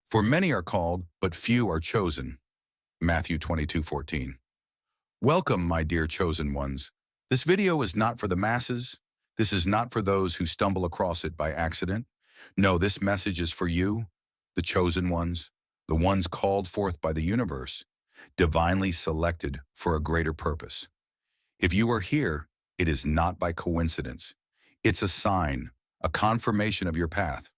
For many are called, but few are chosen. Matthew 22:14. Welcome, my dear chosen ones. This video is not for the masses. This is not for those who stumble across it by accident. No, this message is for you, the chosen ones, the ones called forth by the universe, divinely selected for a greater purpose. If you are here, it is not by coincidence. It's a sign, a confirmation of your path.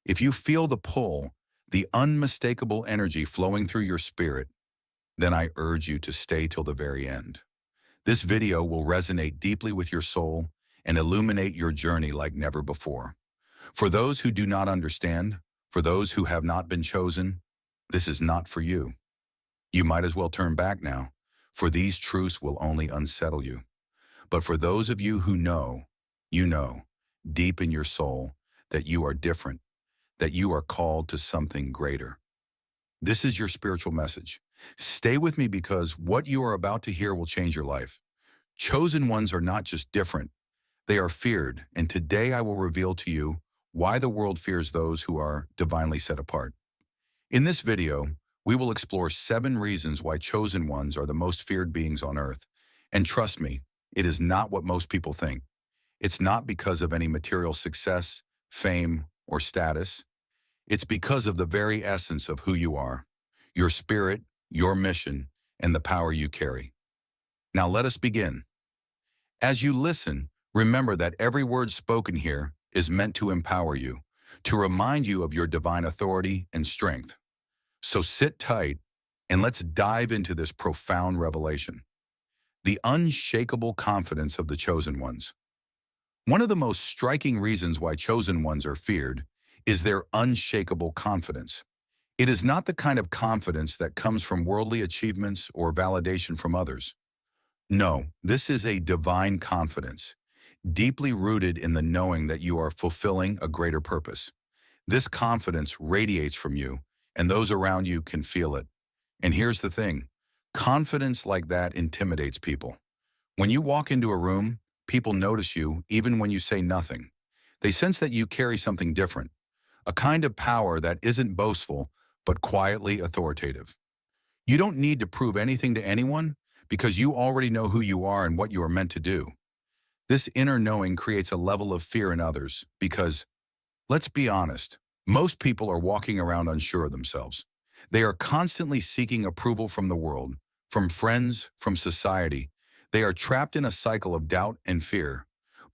If you feel the pull, the unmistakable energy flowing through your spirit, then I urge you to stay till the very end. This video will resonate deeply with your soul and illuminate your journey like never before. For those who do not understand, for those who have not been chosen, this is not for you. You might as well turn back now, for these truths will only unsettle you. But for those of you who know, you know, deep in your soul, that you are different, that you are called to something greater. This is your spiritual message. Stay with me because what you are about to hear will change your life. Chosen ones are not just different, they are feared, and today I will reveal to you why the world fears those who are divinely set apart. In this video, we will explore 7 reasons why chosen ones are the most feared beings on earth. And trust me, it is not what most people think. It's not because of any material success, fame, or status. It's because of the very essence of who you are, your spirit, your mission, and the power you carry. Now let us begin. As you listen, remember that every word spoken here is meant to empower you, to remind you of your divine authority and strength. So sit tight and let's dive into this profound revelation. The unshakable confidence of the chosen ones. One of the most striking reasons why chosen ones are feared is their unshakable confidence. It is not the kind of confidence that comes from worldly achievements or validation from others. No, this is a divine confidence, deeply rooted in the knowing that you are fulfilling a greater purpose. This confidence radiates from you, and those around you can feel it. And here's the thing, confidence like that intimidates people. When you walk into a room, people notice you even when you say nothing. They sense that you carry something different, a kind of power that isn't boastful, but quietly authoritative. You don't need to prove anything to anyone because you already know who you are and what you are meant to do. This inner knowing creates a level of fear in others because, let's be honest, most people are walking around unsure of themselves. They are constantly seeking approval from the world, from friends, from society. They are trapped in a cycle of doubt and fear.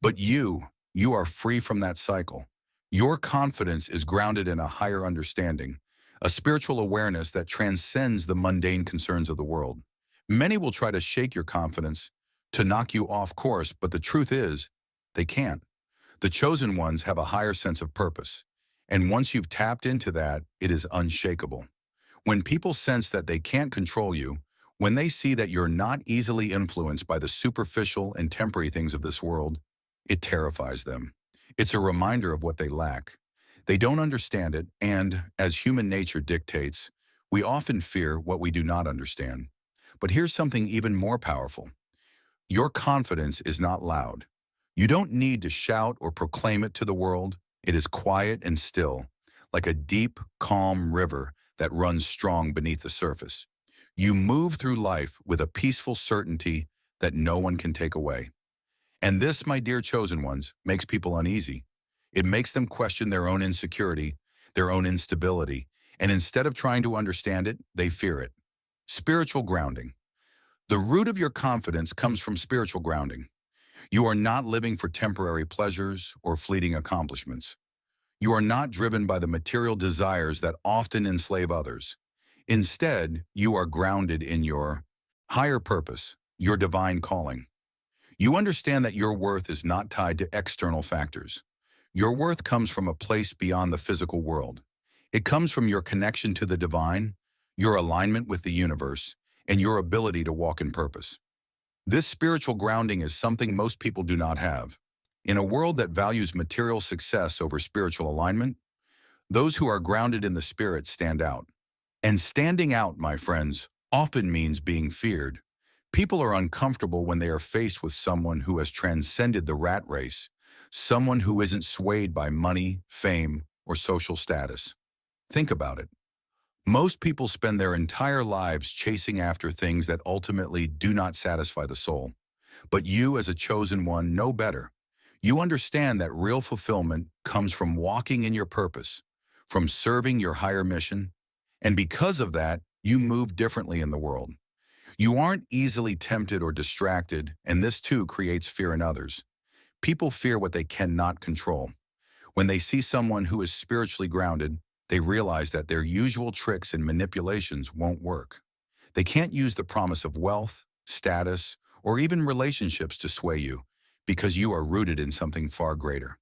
But you are free from that cycle. Your confidence is grounded in a higher understanding, a spiritual awareness that transcends the mundane concerns of the world. Many will try to shake your confidence, to knock you off course, but the truth is, they can't. The chosen ones have a higher sense of purpose, and once you've tapped into that, it is unshakable. When people sense that they can't control you, when they see that you're not easily influenced by the superficial and temporary things of this world, it terrifies them. It's a reminder of what they lack. They don't understand it, and as human nature dictates, we often fear what we do not understand. But here's something even more powerful. Your confidence is not loud. You don't need to shout or proclaim it to the world. It is quiet and still, like a deep, calm river that runs strong beneath the surface. You move through life with a peaceful certainty that no one can take away. And this, my dear chosen ones, makes people uneasy. It makes them question their own insecurity, their own instability, and instead of trying to understand it, they fear it. Spiritual grounding. The root of your confidence comes from spiritual grounding. You are not living for temporary pleasures or fleeting accomplishments. You are not driven by the material desires that often enslave others. Instead, you are grounded in your higher purpose, your divine calling. You understand that your worth is not tied to external factors. Your worth comes from a place beyond the physical world. It comes from your connection to the divine, your alignment with the universe, and your ability to walk in purpose. This spiritual grounding is something most people do not have. In a world that values material success over spiritual alignment, those who are grounded in the spirit stand out. And standing out, my friends, often means being feared. People are uncomfortable when they are faced with someone who has transcended the rat race, someone who isn't swayed by money, fame, or social status. Think about it. Most people spend their entire lives chasing after things that ultimately do not satisfy the soul. But you, as a chosen one, know better. You understand that real fulfillment comes from walking in your purpose, from serving your higher mission, and because of that, you move differently in the world. You aren't easily tempted or distracted, and this too creates fear in others. People fear what they cannot control. When they see someone who is spiritually grounded, they realize that their usual tricks and manipulations won't work. They can't use the promise of wealth, status, or even relationships to sway you because you are rooted in something far greater.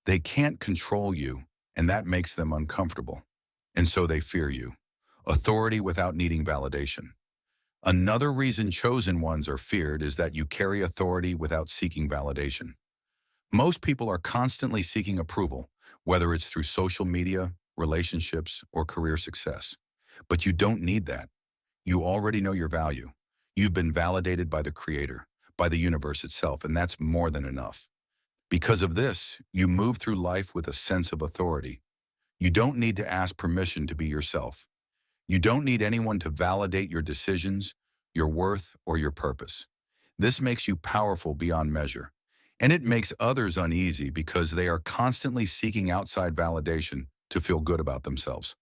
They can't control you, and that makes them uncomfortable. And so they fear you. Authority without needing validation. Another reason chosen ones are feared is that you carry authority without seeking validation. Most people are constantly seeking approval, whether it's through social media, relationships, or career success. But you don't need that. You already know your value. You've been validated by the Creator, by the universe itself, and that's more than enough. Because of this, you move through life with a sense of authority. You don't need to ask permission to be yourself. You don't need anyone to validate your decisions, your worth, or your purpose. This makes you powerful beyond measure. And it makes others uneasy because they are constantly seeking outside validation to feel good about themselves.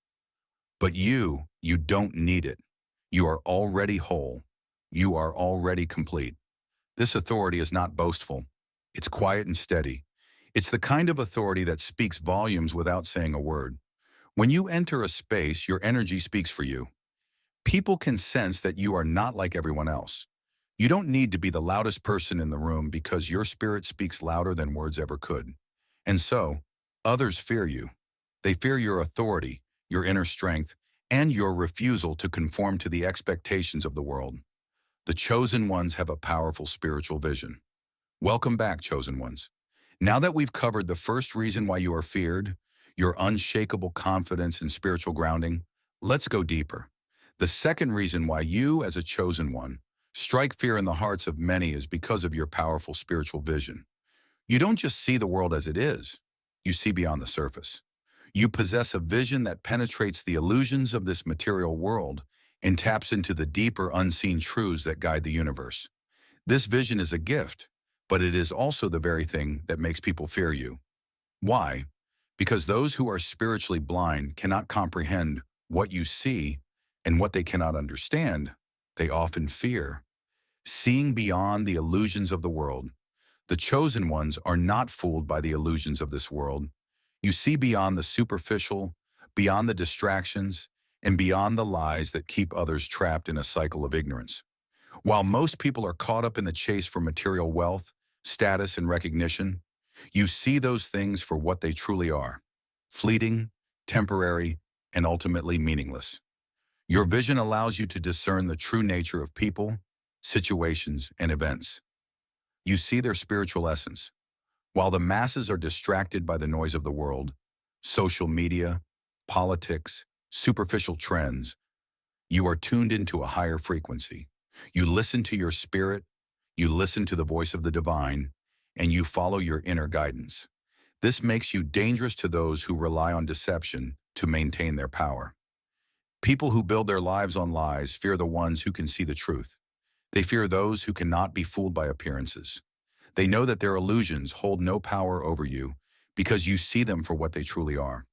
But you don't need it. You are already whole. You are already complete. This authority is not boastful. It's quiet and steady. It's the kind of authority that speaks volumes without saying a word. When you enter a space, your energy speaks for you. People can sense that you are not like everyone else. You don't need to be the loudest person in the room because your spirit speaks louder than words ever could. And so, others fear you. They fear your authority, your inner strength, and your refusal to conform to the expectations of the world. The chosen ones have a powerful spiritual vision. Welcome back, chosen ones. Now that we've covered the first reason why you are feared, your unshakable confidence and spiritual grounding, let's go deeper. The second reason why you, as a chosen one, strike fear in the hearts of many is because of your powerful spiritual vision. You don't just see the world as it is, you see beyond the surface. You possess a vision that penetrates the illusions of this material world and taps into the deeper unseen truths that guide the universe. This vision is a gift, but it is also the very thing that makes people fear you. Why? Because those who are spiritually blind cannot comprehend what you see, and what they cannot understand, they often fear. Seeing beyond the illusions of the world, the chosen ones are not fooled by the illusions of this world. You see beyond the superficial, beyond the distractions, and beyond the lies that keep others trapped in a cycle of ignorance. While most people are caught up in the chase for material wealth, status, and recognition, you see those things for what they truly are: fleeting, temporary, and ultimately meaningless. Your vision allows you to discern the true nature of people, situations, and events. You see their spiritual essence. While the masses are distracted by the noise of the world, social media, politics, superficial trends, you are tuned into a higher frequency. You listen to your spirit, you listen to the voice of the divine, and you follow your inner guidance. This makes you dangerous to those who rely on deception to maintain their power. People who build their lives on lies fear the ones who can see the truth. They fear those who cannot be fooled by appearances. They know that their illusions hold no power over you because you see them for what they truly are.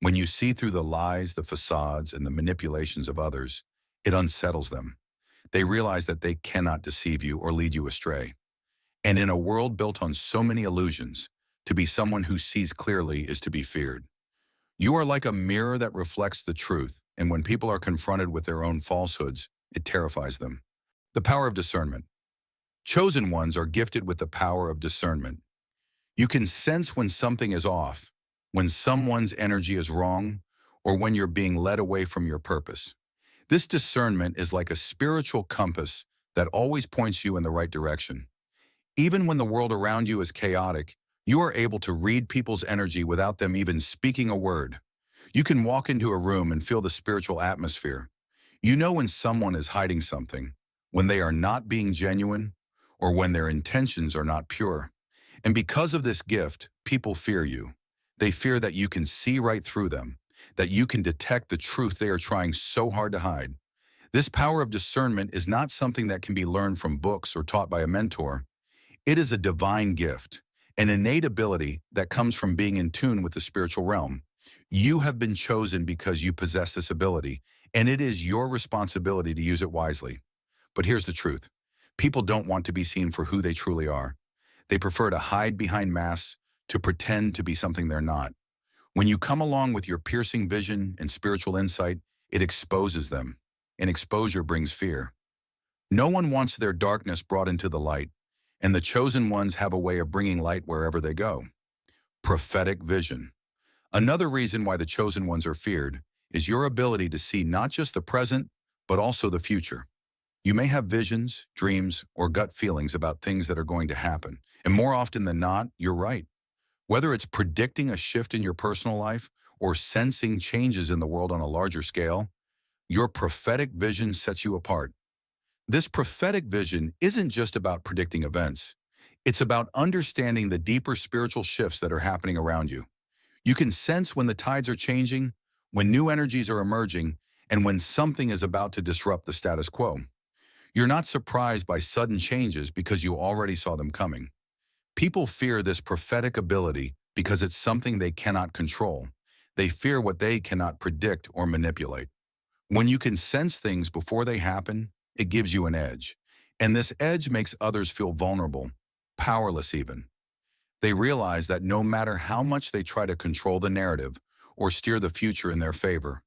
When you see through the lies, the facades, and the manipulations of others, it unsettles them. They realize that they cannot deceive you or lead you astray. And in a world built on so many illusions, to be someone who sees clearly is to be feared. You are like a mirror that reflects the truth, and when people are confronted with their own falsehoods, it terrifies them. The power of discernment. Chosen ones are gifted with the power of discernment. You can sense when something is off, when someone's energy is wrong, or when you're being led away from your purpose. This discernment is like a spiritual compass that always points you in the right direction. Even when the world around you is chaotic, you are able to read people's energy without them even speaking a word. You can walk into a room and feel the spiritual atmosphere. You know when someone is hiding something, when they are not being genuine, or when their intentions are not pure. And because of this gift, people fear you. They fear that you can see right through them. that you can detect the truth they are trying so hard to hide. This power of discernment is not something that can be learned from books or taught by a mentor. It is a divine gift, an innate ability that comes from being in tune with the spiritual realm. You have been chosen because you possess this ability, and it is your responsibility to use it wisely. But here's the truth. People don't want to be seen for who they truly are. They prefer to hide behind masks, to pretend to be something they're not. When you come along with your piercing vision and spiritual insight, it exposes them, and exposure brings fear. No one wants their darkness brought into the light, and the chosen ones have a way of bringing light wherever they go. Prophetic vision. Another reason why the chosen ones are feared is your ability to see not just the present, but also the future. You may have visions, dreams, or gut feelings about things that are going to happen, and more often than not, you're right. Whether it's predicting a shift in your personal life or sensing changes in the world on a larger scale, your prophetic vision sets you apart. This prophetic vision isn't just about predicting events. It's about understanding the deeper spiritual shifts that are happening around you. You can sense when the tides are changing, when new energies are emerging, and when something is about to disrupt the status quo. You're not surprised by sudden changes because you already saw them coming. People fear this prophetic ability because it's something they cannot control. They fear what they cannot predict or manipulate. When you can sense things before they happen, it gives you an edge. And this edge makes others feel vulnerable, powerless even. They realize that no matter how much they try to control the narrative or steer the future in their favor,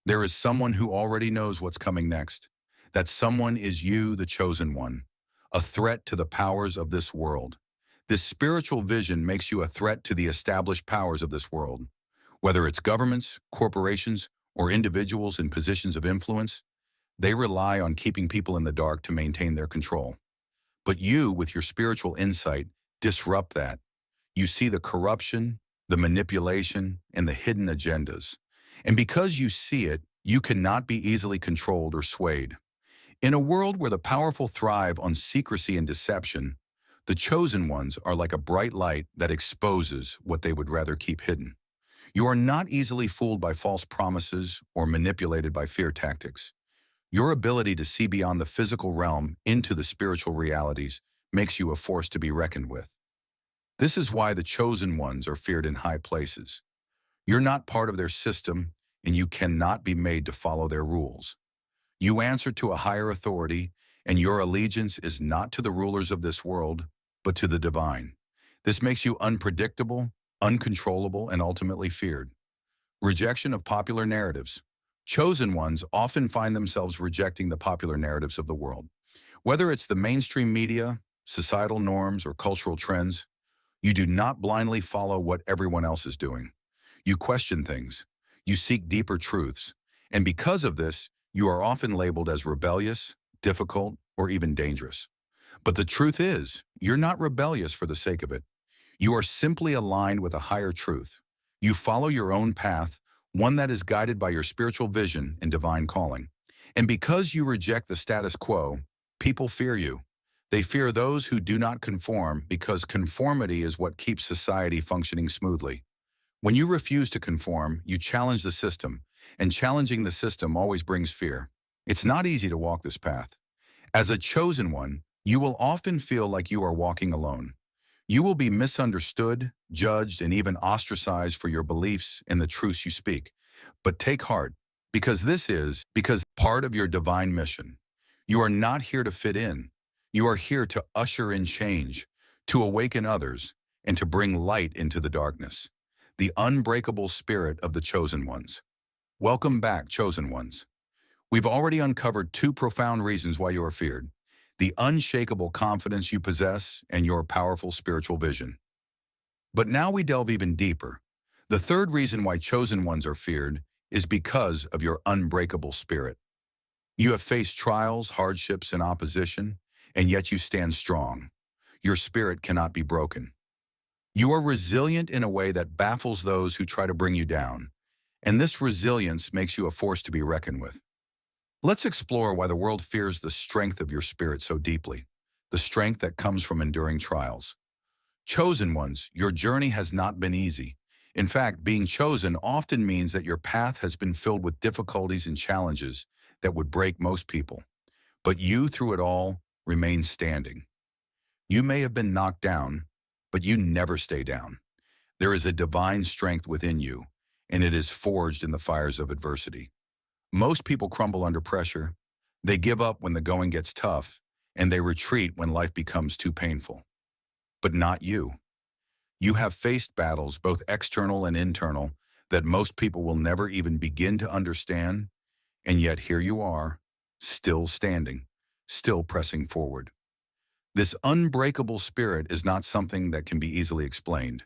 there is someone who already knows what's coming next. That someone is you, the chosen one, a threat to the powers of this world. This spiritual vision makes you a threat to the established powers of this world. Whether it's governments, corporations, or individuals in positions of influence, they rely on keeping people in the dark to maintain their control. But you, with your spiritual insight, disrupt that. You see the corruption, the manipulation, and the hidden agendas. And because you see it, you cannot be easily controlled or swayed. In a world where the powerful thrive on secrecy and deception, the chosen ones are like a bright light that exposes what they would rather keep hidden. You are not easily fooled by false promises or manipulated by fear tactics. Your ability to see beyond the physical realm into the spiritual realities makes you a force to be reckoned with. This is why the chosen ones are feared in high places. You're not part of their system, and you cannot be made to follow their rules. You answer to a higher authority, and your allegiance is not to the rulers of this world, but to the divine. This makes you unpredictable, uncontrollable, and ultimately feared. Rejection of popular narratives. Chosen ones often find themselves rejecting the popular narratives of the world. Whether it's the mainstream media, societal norms, or cultural trends, you do not blindly follow what everyone else is doing. You question things. You seek deeper truths. And because of this, you are often labeled as rebellious, difficult, or even dangerous. But the truth is, you're not rebellious for the sake of it. You are simply aligned with a higher truth. You follow your own path, one that is guided by your spiritual vision and divine calling. And because you reject the status quo, people fear you. They fear those who do not conform because conformity is what keeps society functioning smoothly. When you refuse to conform, you challenge the system, and challenging the system always brings fear. It's not easy to walk this path. As a chosen one, you will often feel like you are walking alone. You will be misunderstood, judged, and even ostracized for your beliefs and the truths you speak. But take heart, because because part of your divine mission. You are not here to fit in. You are here to usher in change, to awaken others, and to bring light into the darkness. The unbreakable spirit of the chosen ones. Welcome back, chosen ones. We've already uncovered two profound reasons why you are feared: the unshakable confidence you possess and your powerful spiritual vision. But now we delve even deeper. The third reason why chosen ones are feared is because of your unbreakable spirit. You have faced trials, hardships, and opposition, and yet you stand strong. Your spirit cannot be broken. You are resilient in a way that baffles those who try to bring you down, and this resilience makes you a force to be reckoned with. Let's explore why the world fears the strength of your spirit so deeply, the strength that comes from enduring trials. Chosen ones, your journey has not been easy. In fact, being chosen often means that your path has been filled with difficulties and challenges that would break most people. But you, through it all, remain standing. You may have been knocked down, but you never stay down. There is a divine strength within you, and it is forged in the fires of adversity. Most people crumble under pressure. They give up when the going gets tough, and they retreat when life becomes too painful. But not you. You have faced battles, both external and internal, that most people will never even begin to understand, and yet here you are, still standing, still pressing forward. This unbreakable spirit is not something that can be easily explained.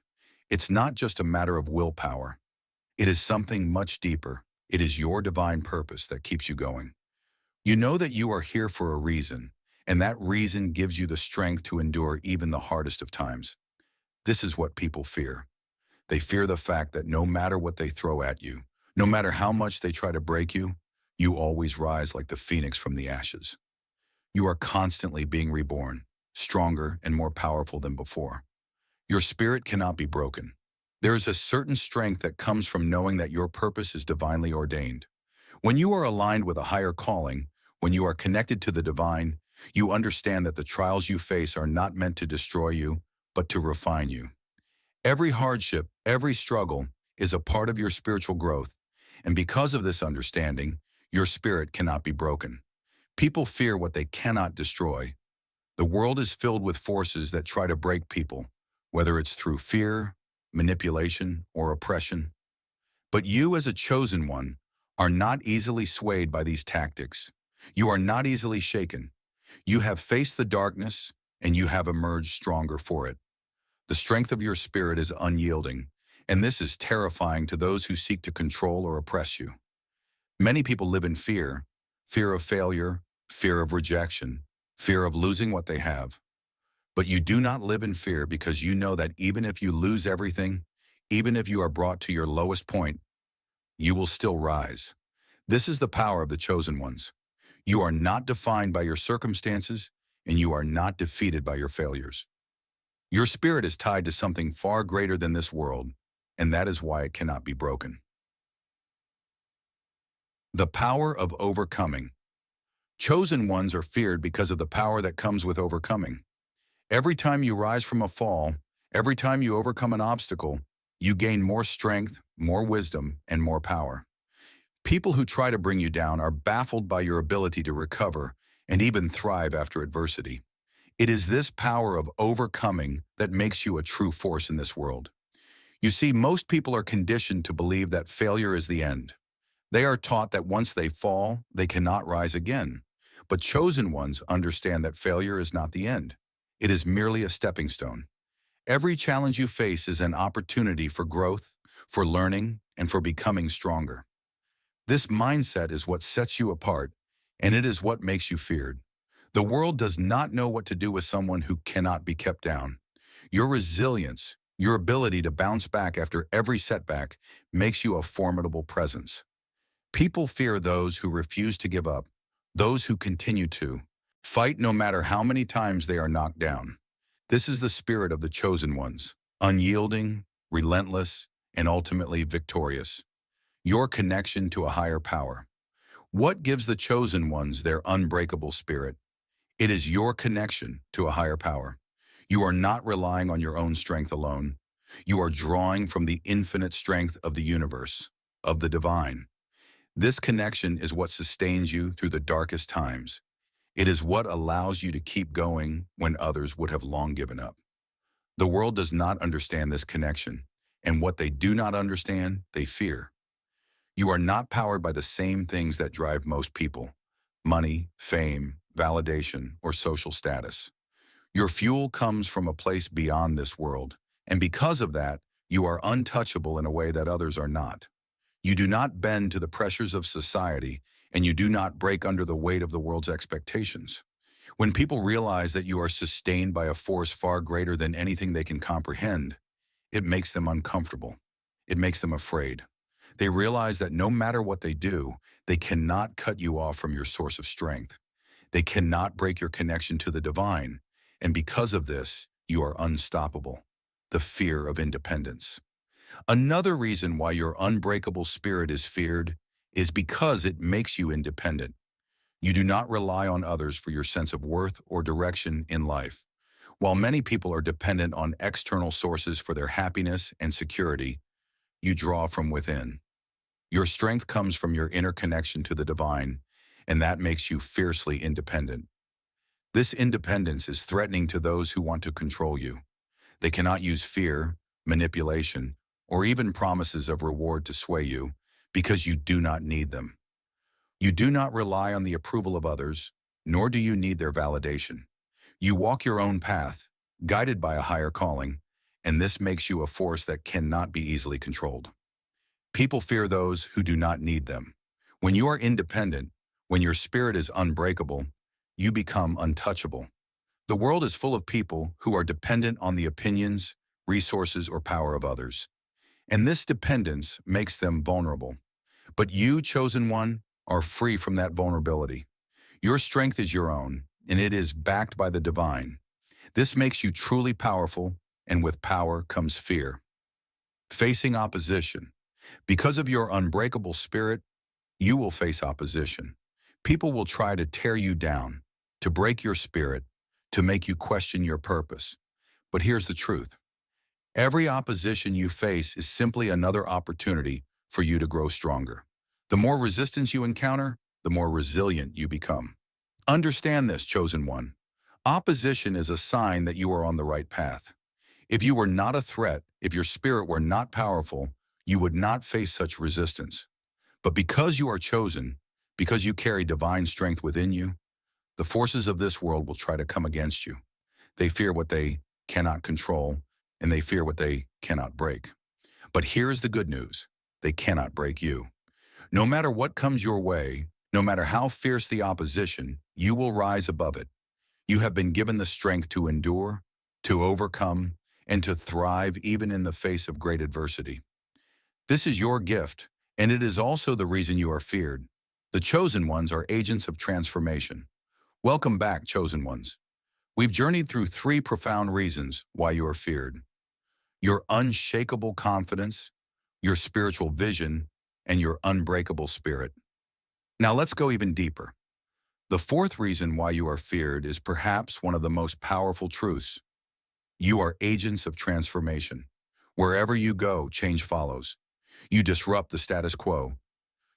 It's not just a matter of willpower. It is something much deeper. It is your divine purpose that keeps you going. You know that you are here for a reason, and that reason gives you the strength to endure even the hardest of times. This is what people fear. They fear the fact that no matter what they throw at you, no matter how much they try to break you, you always rise like the phoenix from the ashes. You are constantly being reborn, stronger and more powerful than before. Your spirit cannot be broken. There is a certain strength that comes from knowing that your purpose is divinely ordained. When you are aligned with a higher calling, when you are connected to the divine, you understand that the trials you face are not meant to destroy you, but to refine you. Every hardship, every struggle is a part of your spiritual growth, and because of this understanding, your spirit cannot be broken. People fear what they cannot destroy. The world is filled with forces that try to break people, whether it's through fear, manipulation, or oppression. But you, as a chosen one, are not easily swayed by these tactics. You are not easily shaken. You have faced the darkness, and you have emerged stronger for it. The strength of your spirit is unyielding, and this is terrifying to those who seek to control or oppress you. Many people live in fear, fear of failure, fear of rejection, fear of losing what they have. But you do not live in fear because you know that even if you lose everything, even if you are brought to your lowest point, you will still rise. This is the power of the chosen ones. You are not defined by your circumstances, and you are not defeated by your failures. Your spirit is tied to something far greater than this world, and that is why it cannot be broken. The power of overcoming. Chosen ones are feared because of the power that comes with overcoming. Every time you rise from a fall, every time you overcome an obstacle, you gain more strength, more wisdom, and more power. People who try to bring you down are baffled by your ability to recover and even thrive after adversity. It is this power of overcoming that makes you a true force in this world. You see, most people are conditioned to believe that failure is the end. They are taught that once they fall, they cannot rise again. But chosen ones understand that failure is not the end. It is merely a stepping stone. Every challenge you face is an opportunity for growth, for learning, and for becoming stronger. This mindset is what sets you apart, and it is what makes you feared. The world does not know what to do with someone who cannot be kept down. Your resilience, your ability to bounce back after every setback, makes you a formidable presence. People fear those who refuse to give up, those who continue to fight no matter how many times they are knocked down. This is the spirit of the chosen ones, unyielding, relentless, and ultimately victorious. Your connection to a higher power. What gives the chosen ones their unbreakable spirit? It is your connection to a higher power. You are not relying on your own strength alone. You are drawing from the infinite strength of the universe, of the divine. This connection is what sustains you through the darkest times. It is what allows you to keep going when others would have long given up. The world does not understand this connection, and what they do not understand, they fear. You are not powered by the same things that drive most people: money, fame, validation, or social status. Your fuel comes from a place beyond this world, and because of that, you are untouchable in a way that others are not. You do not bend to the pressures of society, and you do not break under the weight of the world's expectations. When people realize that you are sustained by a force far greater than anything they can comprehend, it makes them uncomfortable. It makes them afraid. They realize that no matter what they do, they cannot cut you off from your source of strength. They cannot break your connection to the divine, and because of this, you are unstoppable. The fear of independence. Another reason why your unbreakable spirit is feared is because it makes you independent. You do not rely on others for your sense of worth or direction in life. While many people are dependent on external sources for their happiness and security, you draw from within. Your strength comes from your inner connection to the divine, and that makes you fiercely independent. This independence is threatening to those who want to control you. They cannot use fear, manipulation, or even promises of reward to sway you because you do not need them. You do not rely on the approval of others, nor do you need their validation. You walk your own path, guided by a higher calling, and this makes you a force that cannot be easily controlled. People fear those who do not need them. When you are independent, when your spirit is unbreakable, you become untouchable. The world is full of people who are dependent on the opinions, resources, or power of others. And this dependence makes them vulnerable. But you, chosen one, are free from that vulnerability. Your strength is your own, and it is backed by the divine. This makes you truly powerful, and with power comes fear. Facing opposition. Because of your unbreakable spirit, you will face opposition. People will try to tear you down, to break your spirit, to make you question your purpose. But here's the truth. Every opposition you face is simply another opportunity for you to grow stronger. The more resistance you encounter, the more resilient you become. Understand this, chosen one. Opposition is a sign that you are on the right path. If you were not a threat, if your spirit were not powerful, you would not face such resistance. But because you are chosen, because you carry divine strength within you, the forces of this world will try to come against you. They fear what they cannot control, and they fear what they cannot break. But here is the good news. They cannot break you. No matter what comes your way, no matter how fierce the opposition, you will rise above it. You have been given the strength to endure, to overcome, and to thrive even in the face of great adversity. This is your gift, and it is also the reason you are feared. The chosen ones are agents of transformation. Welcome back, chosen ones. We've journeyed through three profound reasons why you are feared: your unshakable confidence, your spiritual vision, and your unbreakable spirit. Now let's go even deeper. The fourth reason why you are feared is perhaps one of the most powerful truths. You are agents of transformation. Wherever you go, change follows. You disrupt the status quo.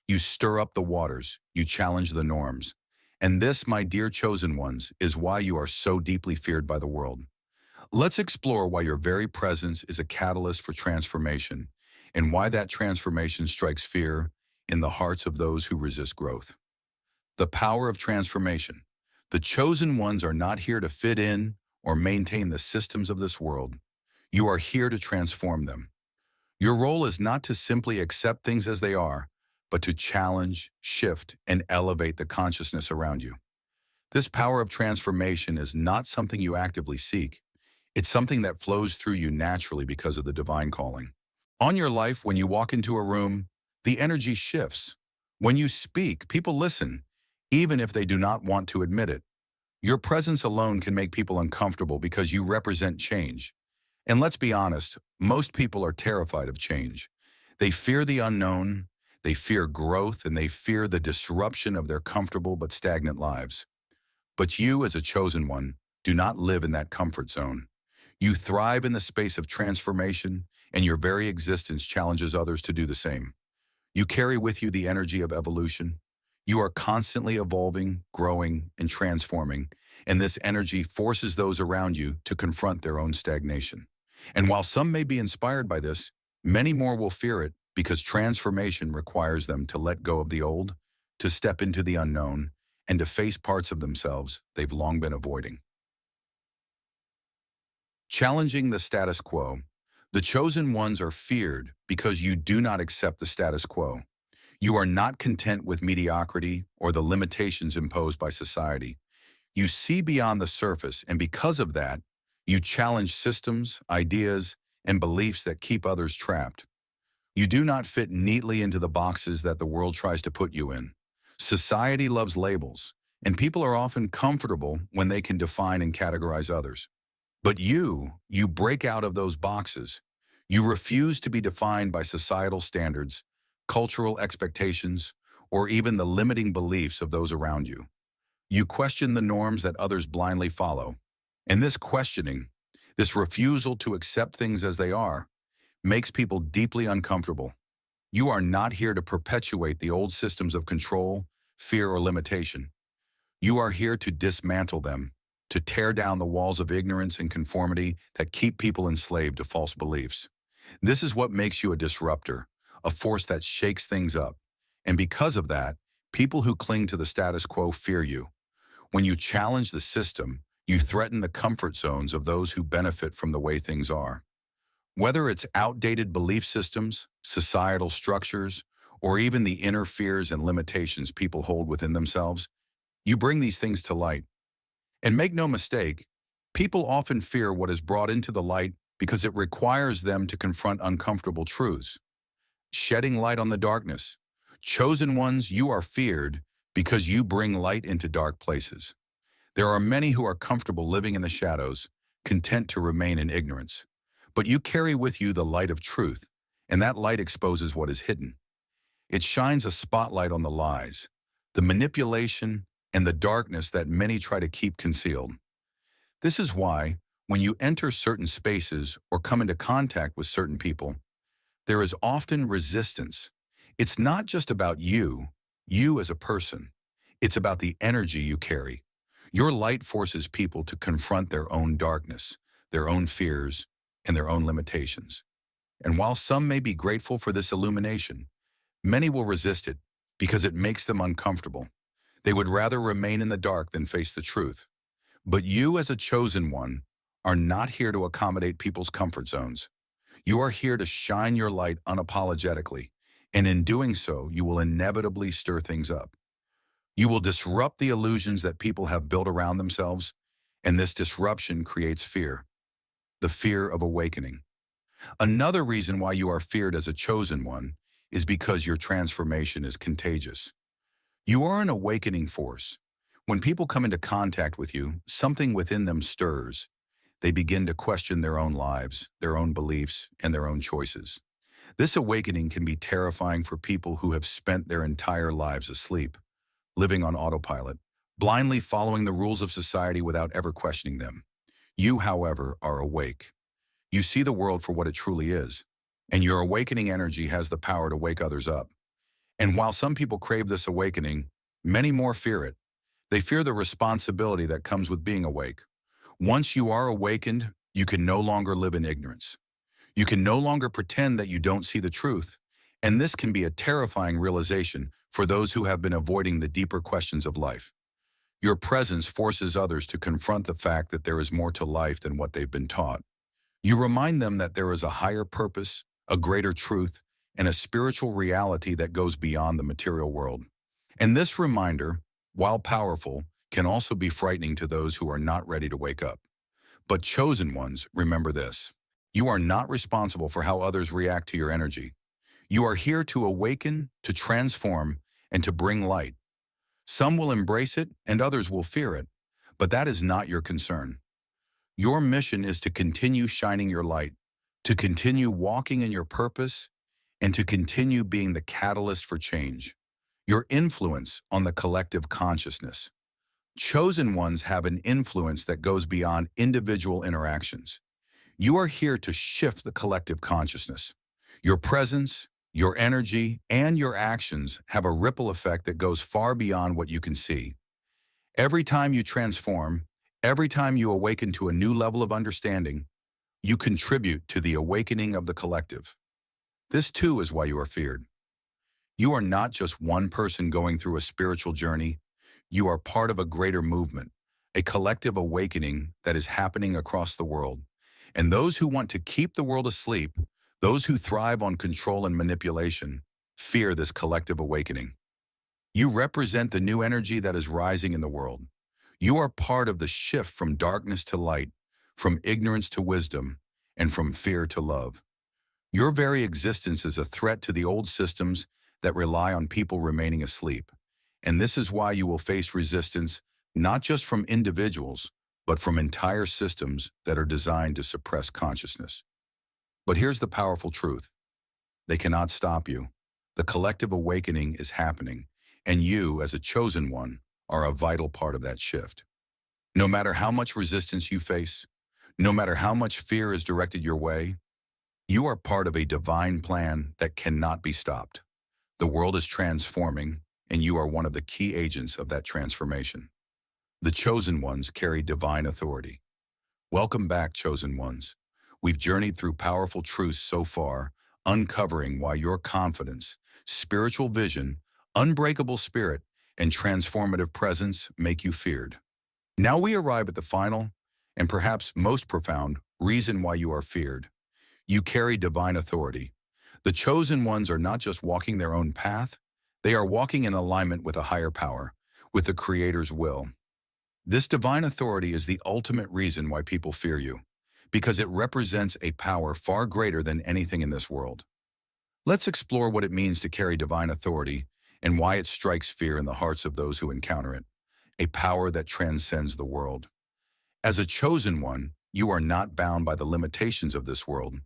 You stir up the waters. You challenge the norms. And this, my dear chosen ones, is why you are so deeply feared by the world. Let's explore why your very presence is a catalyst for transformation, and why that transformation strikes fear in the hearts of those who resist growth. The power of transformation. The chosen ones are not here to fit in or maintain the systems of this world. You are here to transform them. Your role is not to simply accept things as they are, but to challenge, shift, and elevate the consciousness around you. This power of transformation is not something you actively seek. It's something that flows through you naturally because of the divine calling. On your life, when you walk into a room, the energy shifts. When you speak, people listen, even if they do not want to admit it. Your presence alone can make people uncomfortable because you represent change. And let's be honest, most people are terrified of change. They fear the unknown, they fear growth, and they fear the disruption of their comfortable but stagnant lives. But you, as a chosen one, do not live in that comfort zone. You thrive in the space of transformation, and your very existence challenges others to do the same. You carry with you the energy of evolution. You are constantly evolving, growing, and transforming, and this energy forces those around you to confront their own stagnation. And while some may be inspired by this, many more will fear it because transformation requires them to let go of the old, to step into the unknown, and to face parts of themselves they've long been avoiding. Challenging the status quo. The chosen ones are feared because you do not accept the status quo. You are not content with mediocrity or the limitations imposed by society. You see beyond the surface, and because of that, you challenge systems, ideas, and beliefs that keep others trapped. You do not fit neatly into the boxes that the world tries to put you in. Society loves labels, and people are often comfortable when they can define and categorize others. But you break out of those boxes. You refuse to be defined by societal standards, cultural expectations, or even the limiting beliefs of those around you. You question the norms that others blindly follow. And this questioning, this refusal to accept things as they are, makes people deeply uncomfortable. You are not here to perpetuate the old systems of control, fear, or limitation. You are here to dismantle them, to tear down the walls of ignorance and conformity that keep people enslaved to false beliefs. This is what makes you a disruptor, a force that shakes things up. And because of that, people who cling to the status quo fear you. When you challenge the system, you threaten the comfort zones of those who benefit from the way things are. Whether it's outdated belief systems, societal structures, or even the inner fears and limitations people hold within themselves, you bring these things to light. And make no mistake, people often fear what is brought into the light because it requires them to confront uncomfortable truths. Shedding light on the darkness. Chosen ones, you are feared because you bring light into dark places. There are many who are comfortable living in the shadows, content to remain in ignorance. But you carry with you the light of truth, and that light exposes what is hidden. It shines a spotlight on the lies, the manipulation, and the darkness that many try to keep concealed. This is why, when you enter certain spaces or come into contact with certain people, there is often resistance. It's not just about you as a person. It's about the energy you carry. Your light forces people to confront their own darkness, their own fears, and their own limitations. And while some may be grateful for this illumination, many will resist it because it makes them uncomfortable. They would rather remain in the dark than face the truth. But you, as a chosen one, are not here to accommodate people's comfort zones. You are here to shine your light unapologetically, and in doing so, you will inevitably stir things up. You will disrupt the illusions that people have built around themselves, and this disruption creates fear, the fear of awakening. Another reason why you are feared as a chosen one is because your transformation is contagious. You are an awakening force. When people come into contact with you, something within them stirs. They begin to question their own lives, their own beliefs, and their own choices. This awakening can be terrifying for people who have spent their entire lives asleep, living on autopilot, blindly following the rules of society without ever questioning them. You, however, are awake. You see the world for what it truly is, and your awakening energy has the power to wake others up. And while some people crave this awakening, many more fear it. They fear the responsibility that comes with being awake. Once you are awakened, you can no longer live in ignorance. You can no longer pretend that you don't see the truth. And this can be a terrifying realization for those who have been avoiding the deeper questions of life. Your presence forces others to confront the fact that there is more to life than what they've been taught. You remind them that there is a higher purpose, a greater truth, and a spiritual reality that goes beyond the material world. And this reminder, while powerful, can also be frightening to those who are not ready to wake up. But chosen ones, remember this. You are not responsible for how others react to your energy. You are here to awaken, to transform, and to bring light. Some will embrace it and others will fear it, but that is not your concern. Your mission is to continue shining your light, to continue walking in your purpose, and to continue being the catalyst for change. Your influence on the collective consciousness. Chosen ones have an influence that goes beyond individual interactions. You are here to shift the collective consciousness. Your presence, your energy, and your actions have a ripple effect that goes far beyond what you can see. Every time you transform, every time you awaken to a new level of understanding, you contribute to the awakening of the collective. This too is why you are feared. You are not just one person going through a spiritual journey. You are part of a greater movement, a collective awakening that is happening across the world. And those who want to keep the world asleep, those who thrive on control and manipulation, fear this collective awakening. You represent the new energy that is rising in the world. You are part of the shift from darkness to light, from ignorance to wisdom, and from fear to love. Your very existence is a threat to the old systems that rely on people remaining asleep. And this is why you will face resistance, not just from individuals, but from entire systems that are designed to suppress consciousness. But here's the powerful truth. They cannot stop you. The collective awakening is happening, and you, as a chosen one, are a vital part of that shift. No matter how much resistance you face, no matter how much fear is directed your way, you are part of a divine plan that cannot be stopped. The world is transforming, and you are one of the key agents of that transformation. The chosen ones carry divine authority. Welcome back, chosen ones. We've journeyed through powerful truths so far, uncovering why your confidence, spiritual vision, unbreakable spirit, and transformative presence make you feared. Now we arrive at the final, and perhaps most profound, reason why you are feared. You carry divine authority. The chosen ones are not just walking their own path, they are walking in alignment with a higher power, with the Creator's will. This divine authority is the ultimate reason why people fear you, because it represents a power far greater than anything in this world. Let's explore what it means to carry divine authority and why it strikes fear in the hearts of those who encounter it, a power that transcends the world. As a chosen one, you are not bound by the limitations of this world.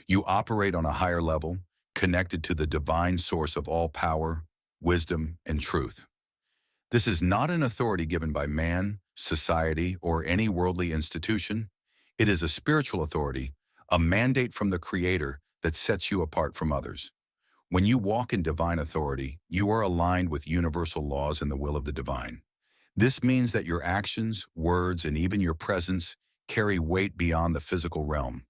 You operate on a higher level, connected to the divine source of all power, wisdom, and truth. This is not an authority given by man, society, or any worldly institution. It is a spiritual authority, a mandate from the Creator that sets you apart from others. When you walk in divine authority, you are aligned with universal laws and the will of the divine. This means that your actions, words, and even your presence carry weight beyond the physical realm.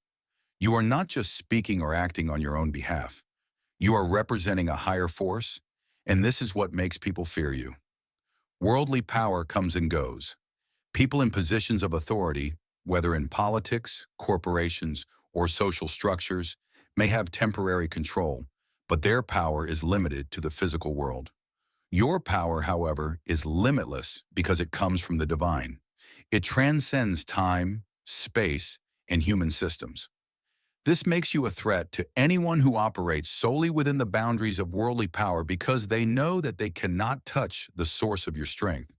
You are not just speaking or acting on your own behalf. You are representing a higher force, and this is what makes people fear you. Worldly power comes and goes. People in positions of authority, whether in politics, corporations, or social structures, may have temporary control, but their power is limited to the physical world. Your power, however, is limitless because it comes from the divine. It transcends time, space, and human systems. This makes you a threat to anyone who operates solely within the boundaries of worldly power because they know that they cannot touch the source of your strength.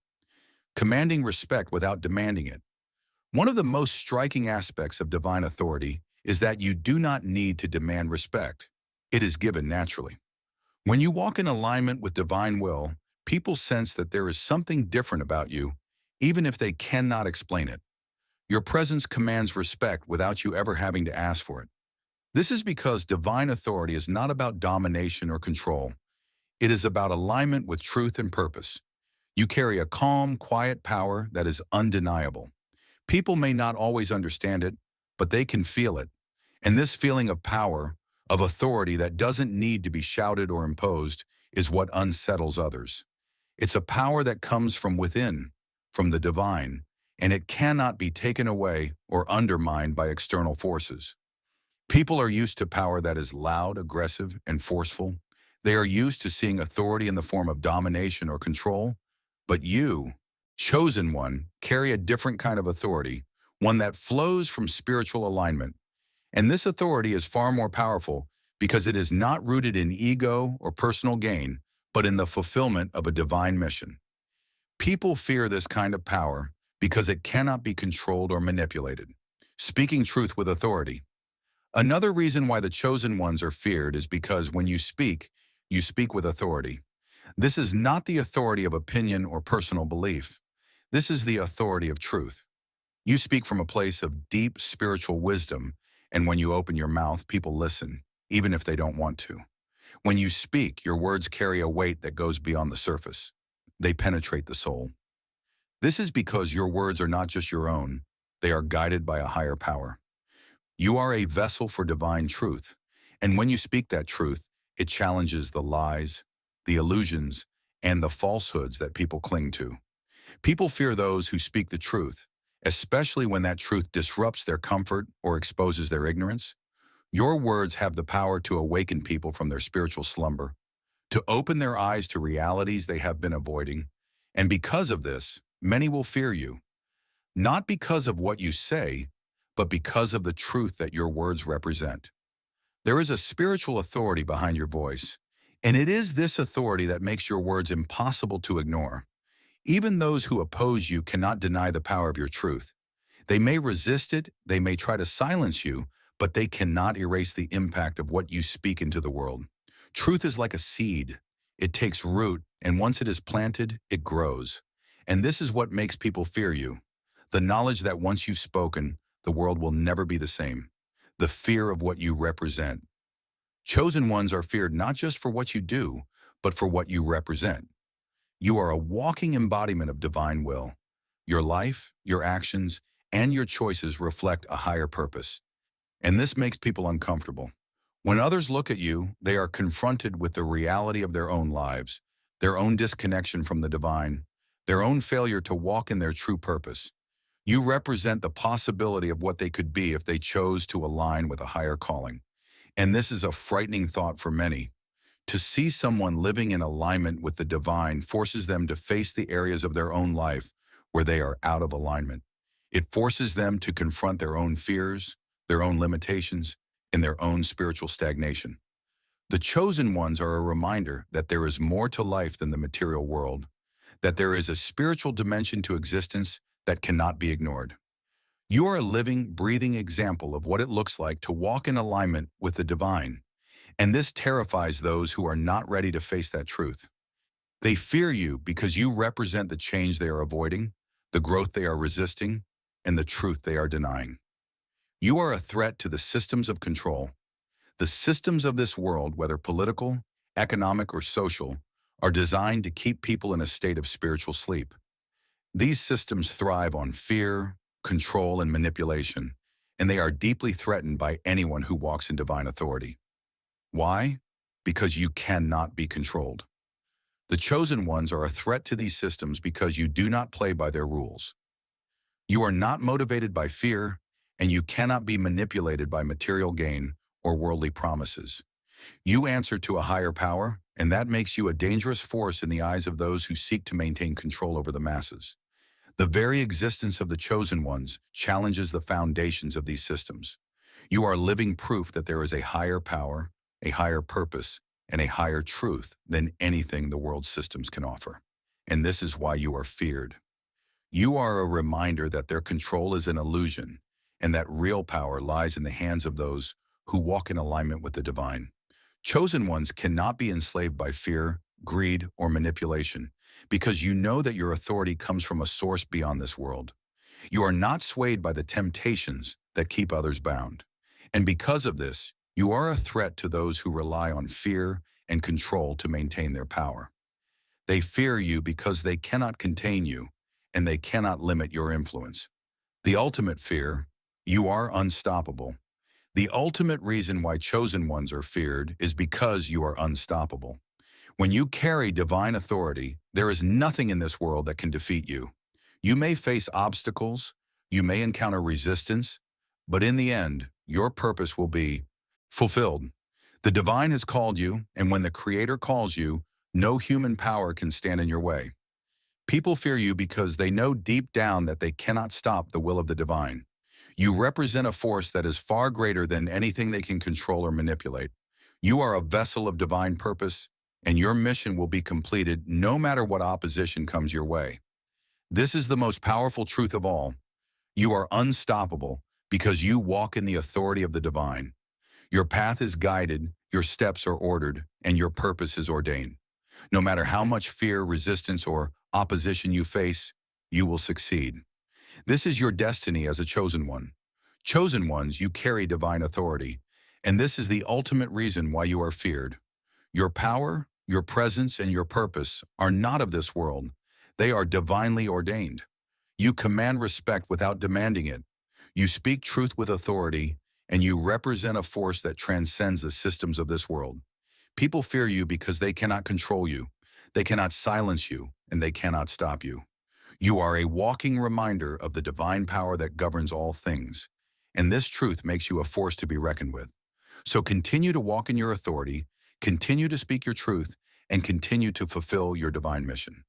Commanding respect without demanding it. One of the most striking aspects of divine authority is that you do not need to demand respect. It is given naturally. When you walk in alignment with divine will, people sense that there is something different about you, even if they cannot explain it. Your presence commands respect without you ever having to ask for it. This is because divine authority is not about domination or control. It is about alignment with truth and purpose. You carry a calm, quiet power that is undeniable. People may not always understand it, but they can feel it. And this feeling of power, of authority that doesn't need to be shouted or imposed, is what unsettles others. It's a power that comes from within, from the divine, and it cannot be taken away or undermined by external forces. People are used to power that is loud, aggressive, and forceful. They are used to seeing authority in the form of domination or control. But you, chosen one, carry a different kind of authority, one that flows from spiritual alignment. And this authority is far more powerful because it is not rooted in ego or personal gain, but in the fulfillment of a divine mission. People fear this kind of power because it cannot be controlled or manipulated. Speaking truth with authority. Another reason why the chosen ones are feared is because when you speak with authority. This is not the authority of opinion or personal belief. This is the authority of truth. You speak from a place of deep spiritual wisdom, and when you open your mouth, people listen, even if they don't want to. When you speak, your words carry a weight that goes beyond the surface. They penetrate the soul. This is because your words are not just your own, they are guided by a higher power. You are a vessel for divine truth, and when you speak that truth, it challenges the lies, the illusions, and the falsehoods that people cling to. People fear those who speak the truth, especially when that truth disrupts their comfort or exposes their ignorance. Your words have the power to awaken people from their spiritual slumber, to open their eyes to realities they have been avoiding, and because of this, many will fear you, not because of what you say, but because of the truth that your words represent. There is a spiritual authority behind your voice, and it is this authority that makes your words impossible to ignore. Even those who oppose you cannot deny the power of your truth. They may resist it, they may try to silence you, but they cannot erase the impact of what you speak into the world. Truth is like a seed. It takes root, and once it is planted, it grows. And this is what makes people fear you. The knowledge that once you've spoken, the world will never be the same. The fear of what you represent. Chosen ones are feared not just for what you do, but for what you represent. You are a walking embodiment of divine will. Your life, your actions, and your choices reflect a higher purpose. And this makes people uncomfortable. When others look at you, they are confronted with the reality of their own lives, their own disconnection from the divine, their own failure to walk in their true purpose. You represent the possibility of what they could be if they chose to align with a higher calling. And this is a frightening thought for many. To see someone living in alignment with the divine forces them to face the areas of their own life where they are out of alignment. It forces them to confront their own fears, their own limitations, and their own spiritual stagnation. The chosen ones are a reminder that there is more to life than the material world, that there is a spiritual dimension to existence that cannot be ignored. You are a living, breathing example of what it looks like to walk in alignment with the divine, and this terrifies those who are not ready to face that truth. They fear you because you represent the change they are avoiding, the growth they are resisting, and the truth they are denying. You are a threat to the systems of control. The systems of this world, whether political, economic, or social, are designed to keep people in a state of spiritual sleep. These systems thrive on fear, control, and manipulation, and they are deeply threatened by anyone who walks in divine authority. Why? Because you cannot be controlled. The chosen ones are a threat to these systems because you do not play by their rules. You are not motivated by fear, and you cannot be manipulated by material gain or worldly promises. You answer to a higher power, and that makes you a dangerous force in the eyes of those who seek to maintain control over the masses. The very existence of the chosen ones challenges the foundations of these systems. You are living proof that there is a higher power, a higher purpose, and a higher truth than anything the world's systems can offer. And this is why you are feared. You are a reminder that their control is an illusion, and that real power lies in the hands of those who walk in alignment with the divine. Chosen ones cannot be enslaved by fear, greed, or manipulation, because you know that your authority comes from a source beyond this world. You are not swayed by the temptations that keep others bound. And because of this, you are a threat to those who rely on fear and control to maintain their power. They fear you because they cannot contain you, and they cannot limit your influence. The ultimate fear: you are unstoppable. The ultimate reason why chosen ones are feared is because you are unstoppable. When you carry divine authority, there is nothing in this world that can defeat you. You may face obstacles, you may encounter resistance, but in the end, your purpose will be fulfilled. The divine has called you, and when the Creator calls you, no human power can stand in your way. People fear you because they know deep down that they cannot stop the will of the divine. You represent a force that is far greater than anything they can control or manipulate. You are a vessel of divine purpose, and your mission will be completed no matter what opposition comes your way. This is the most powerful truth of all. You are unstoppable because you walk in the authority of the divine. Your path is guided, your steps are ordered, and your purpose is ordained. No matter how much fear, resistance, or opposition you face, you will succeed. This is your destiny as a chosen one. Chosen ones, you carry divine authority, and this is the ultimate reason why you are feared. Your power, your presence, and your purpose are not of this world. They are divinely ordained. You command respect without demanding it. You speak truth with authority, and you represent a force that transcends the systems of this world. People fear you because they cannot control you, they cannot silence you, and they cannot stop you. You are a walking reminder of the divine power that governs all things, and this truth makes you a force to be reckoned with. So continue to walk in your authority, continue to speak your truth, and continue to fulfill your divine mission.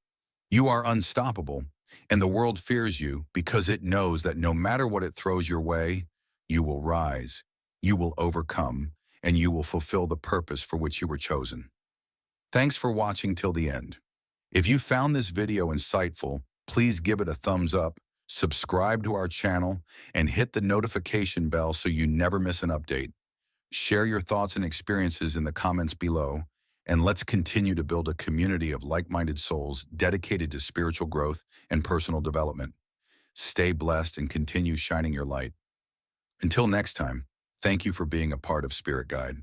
You are unstoppable, and the world fears you because it knows that no matter what it throws your way, you will rise, you will overcome, and you will fulfill the purpose for which you were chosen. Thanks for watching till the end. If you found this video insightful, please give it a thumbs up, Subscribe to our channel and hit the notification bell so you never miss an update. Share your thoughts and experiences in the comments below, and let's continue to build a community of like-minded souls dedicated to spiritual growth and personal development. Stay blessed and continue shining your light. Until next time, thank you for being a part of Spirit Guide.